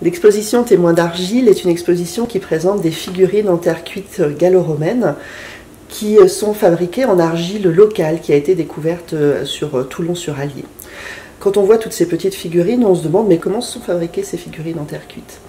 L'exposition Témoins d'argile est une exposition qui présente des figurines en terre cuite gallo-romaine qui sont fabriquées en argile locale qui a été découverte sur Toulon-sur-Allier. Quand on voit toutes ces petites figurines, on se demande mais comment sont fabriquées ces figurines en terre cuite?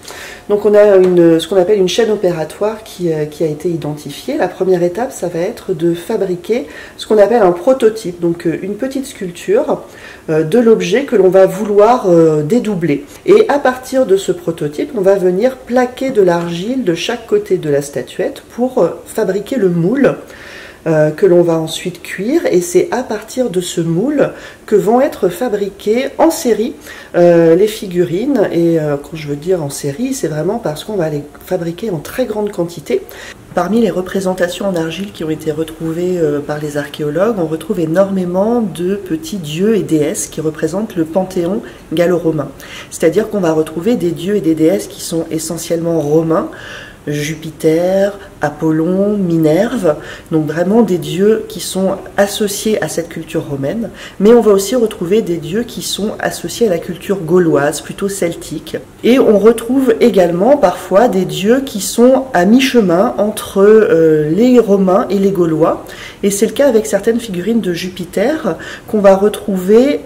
Donc on a ce qu'on appelle une chaîne opératoire qui a été identifiée. La première étape, ça va être de fabriquer ce qu'on appelle un prototype, donc une petite sculpture de l'objet que l'on va vouloir dédoubler. Et à partir de ce prototype, on va venir plaquer de l'argile de chaque côté de la statuette pour fabriquer le moule que l'on va ensuite cuire, et c'est à partir de ce moule que vont être fabriquées en série les figurines. Et quand je veux dire en série, c'est vraiment parce qu'on va les fabriquer en très grande quantité. Parmi les représentations en argile qui ont été retrouvées par les archéologues, on retrouve énormément de petits dieux et déesses qui représentent le panthéon gallo-romain. C'est-à-dire qu'on va retrouver des dieux et des déesses qui sont essentiellement romains, Jupiter, Apollon, Minerve, donc vraiment des dieux qui sont associés à cette culture romaine, mais on va aussi retrouver des dieux qui sont associés à la culture gauloise, plutôt celtique. Et on retrouve également parfois des dieux qui sont à mi-chemin entre les Romains et les Gaulois, et c'est le cas avec certaines figurines de Jupiter qu'on va retrouver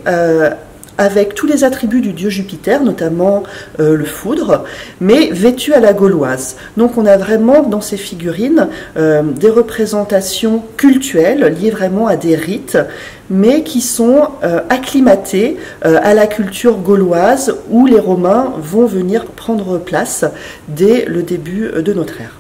avec tous les attributs du dieu Jupiter, notamment le foudre, mais vêtu à la gauloise. Donc on a vraiment dans ces figurines des représentations cultuelles liées vraiment à des rites, mais qui sont acclimatées à la culture gauloise où les Romains vont venir prendre place dès le début de notre ère.